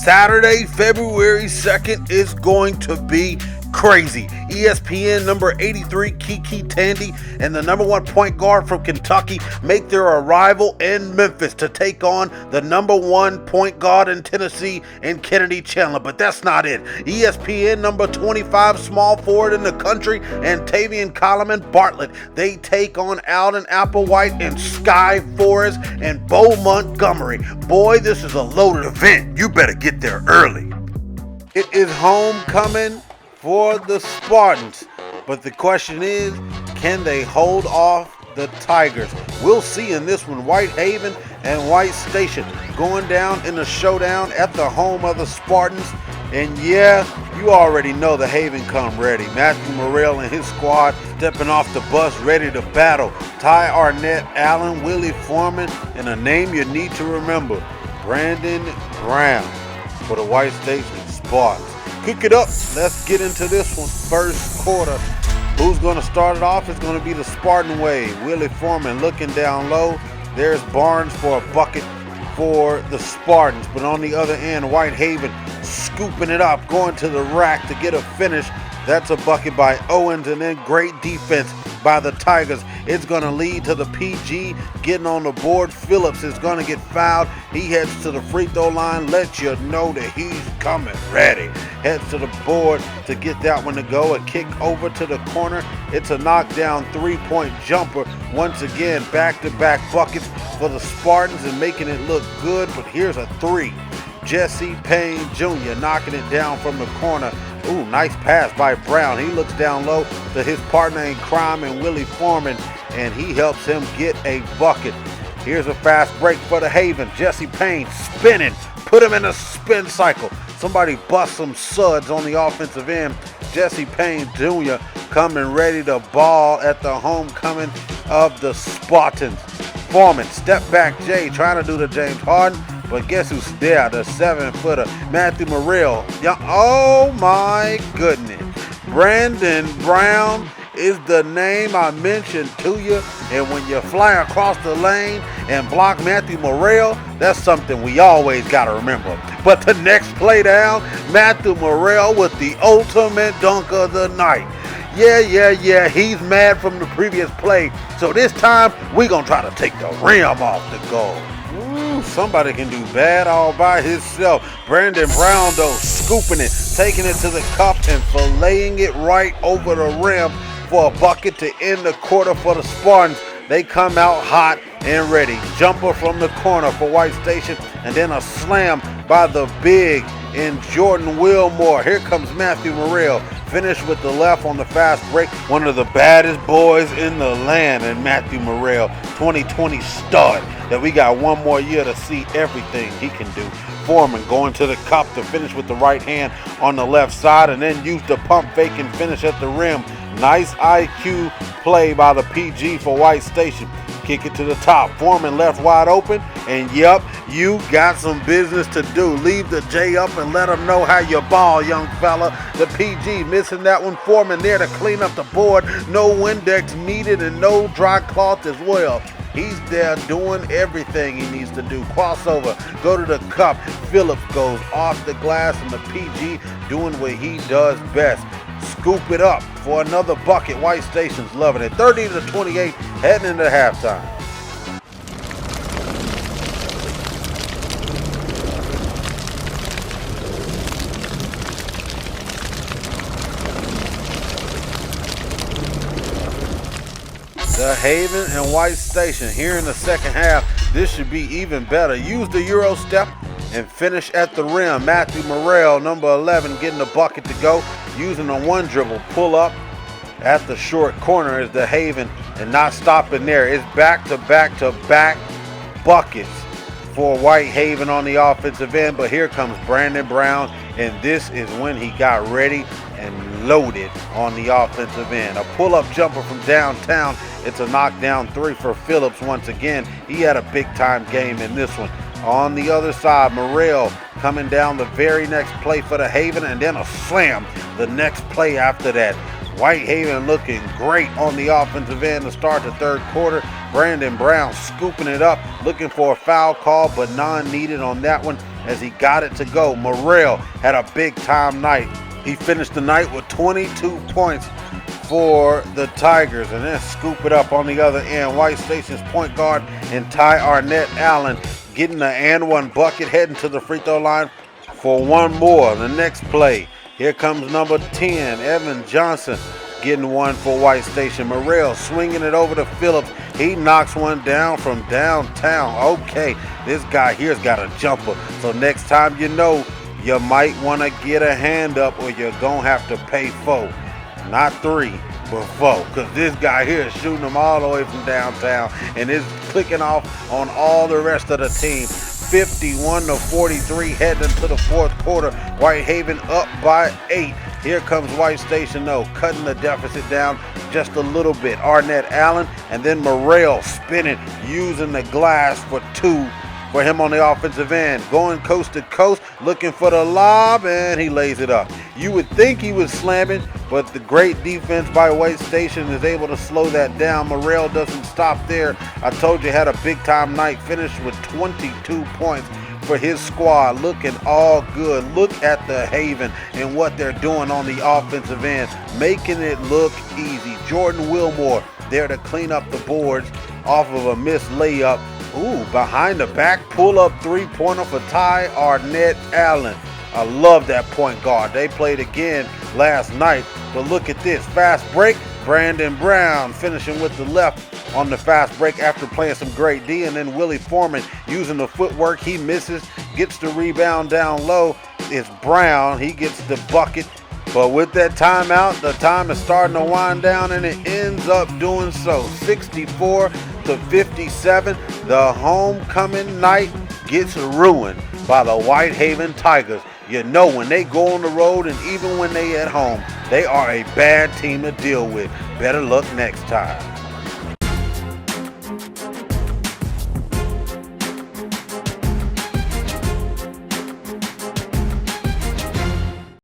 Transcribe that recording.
Saturday, February 2nd is going to be crazy. ESPN number 83, KyKy Tandy, and the number one point guard from Kentucky make their arrival in Memphis to take on the number one point guard in Tennessee and Kennedy Chandler. But that's not it. ESPN number 25, small forward in the country, Antavion, Collum, and Bartlett. They take on Alden Applewhite and Sky Forrest and Bo Montgomery. Boy, this is a loaded event. You better get there early. It is homecoming for the Spartans, but the question is, can they hold off the Tigers? We'll see in this one. Whitehaven and White Station going down in a showdown at the home of the Spartans. And yeah, you already know the Haven come ready. Matthew Morrell and his squad stepping off the bus ready to battle. Ty Arnett, Allen, Willie Foreman, and a name you need to remember, Brandon Brown for the White Station Spartans. Cook it up. Let's get into this one. First quarter. Who's going to start it off? It's going to be the Spartan way. Willie Foreman looking down low. There's Barnes for a bucket for the Spartans. But on the other end, Whitehaven scooping it up, going to the rack to get a finish. That's a bucket by Owens, and then great defense by the Tigers. It's going to lead to the PG getting on the board. Phillips is going to get fouled. He heads to the free throw line, lets you know that he's coming ready. Heads to the board to get that one to go. A kick over to the corner. It's a knockdown three-point jumper. Once again, back-to-back buckets for the Spartans and making it look good, but here's a three. Jesse Payne Jr. knocking it down from the corner. Ooh, nice pass by Brown. He looks down low to his partner in crime and Willie Foreman, and he helps him get a bucket. Here's a fast break for the Haven. Jesse Payne spinning. Put him in a spin cycle. Somebody bust some suds on the offensive end. Jesse Payne Jr. coming ready to ball at the homecoming of the Spartans. Foreman, step back Jay, trying to do the James Harden. But guess who's there? The 7-footer, Matthew Morrell. Oh my goodness. Brandon Brown is the name I mentioned to you. And when you fly across the lane and block Matthew Morrell, that's something we always got to remember. But the next play down, Matthew Morrell with the ultimate dunk of the night. Yeah, he's mad from the previous play. So this time, we're going to try to take the rim off the goal. Somebody can do bad all by himself. Brandon Brown, though, scooping it, taking it to the cup and filleting it right over the rim for a bucket to end the quarter for the Spartans. They come out hot and ready. Jumper from the corner for White Station, and then a slam by the big in Jordan Wilmore. Here comes Matthew Morrell. Finish with the left on the fast break. One of the baddest boys in the land, and Matthew Morrell, 2020 stud, that we got one more year to see everything he can do. Foreman going to the cup to finish with the right hand on the left side, and then use the pump fake and finish at the rim. Nice IQ play by the PG for White Station. Kick it to the top. Foreman left wide open. And yep, you got some business to do. Leave the J up and let him know how you ball, young fella. The PG missing that one. Foreman there to clean up the board. No Windex needed and no dry cloth as well. He's there doing everything he needs to do. Crossover, go to the cup. Phillips goes off the glass, and the PG doing what he does best. Scoop it up for another bucket. White Station's loving it. 30-28, heading into halftime. The Haven and White Station here in the second half. This should be even better. Use the Euro step and finish at the rim. Matthew Morrell, number 11, getting the bucket to go. Using a one dribble pull up at the short corner is the Haven, and not stopping there. It's back-to-back buckets for Whitehaven on the offensive end. But here comes Brandon Brown, and this is when he got ready and loaded on the offensive end. A pull-up jumper from downtown. It's a knockdown three for Phillips once again. He had a big-time game in this one. On the other side, Morrell coming down the very next play for the Haven, and then a slam the next play after that. Whitehaven looking great on the offensive end to start the third quarter. Brandon Brown scooping it up, looking for a foul call, but none needed on that one. as he got it to go. Morrell had a big-time night. He finished the night with 22 points for the Tigers, and then scoop it up on the other end. White Station's point guard and Ty Arnett Allen getting the and one bucket, heading to the free throw line for one more. The next play, here comes number 10, Evan Johnson, getting one for White Station. Morrell swinging it over to Phillips. He knocks one down from downtown. Okay, this guy here's got a jumper. So next time you know, you might want to get a hand up or you're going to have to pay $4. Not 3, but 4. Because this guy here is shooting them all the way from downtown. And is clicking off on all the rest of the team. 51-43 heading into the fourth quarter. Whitehaven up by 8. Here comes White Station, though, cutting the deficit down just a little bit. Arnett Allen and then Morrell spinning, using the glass for 2 for him on the offensive end. Going coast to coast, looking for the lob, and he lays it up. You would think he was slamming, but the great defense by White Station is able to slow that down. Morrell doesn't stop there. I told you, had a big-time night, finished with 22 points for his squad, looking all good. Look at the Haven and what they're doing on the offensive end, making it look easy. Jordan Wilmore there to clean up the boards off of a missed layup. Ooh, behind the back pull-up three-pointer for Ty Arnett Allen. I love that point guard. They played again last night, but look at this. Fast break, Brandon Brown finishing with the left on the fast break after playing some great D, and then Willie Foreman using the footwork. He misses, gets the rebound down low. It's Brown. He gets the bucket. But with that timeout, the time is starting to wind down, and it ends up doing so. 64-57. The homecoming night gets ruined by the Whitehaven Tigers. You know, when they go on the road and even when they at home, they are a bad team to deal with. Better luck next time.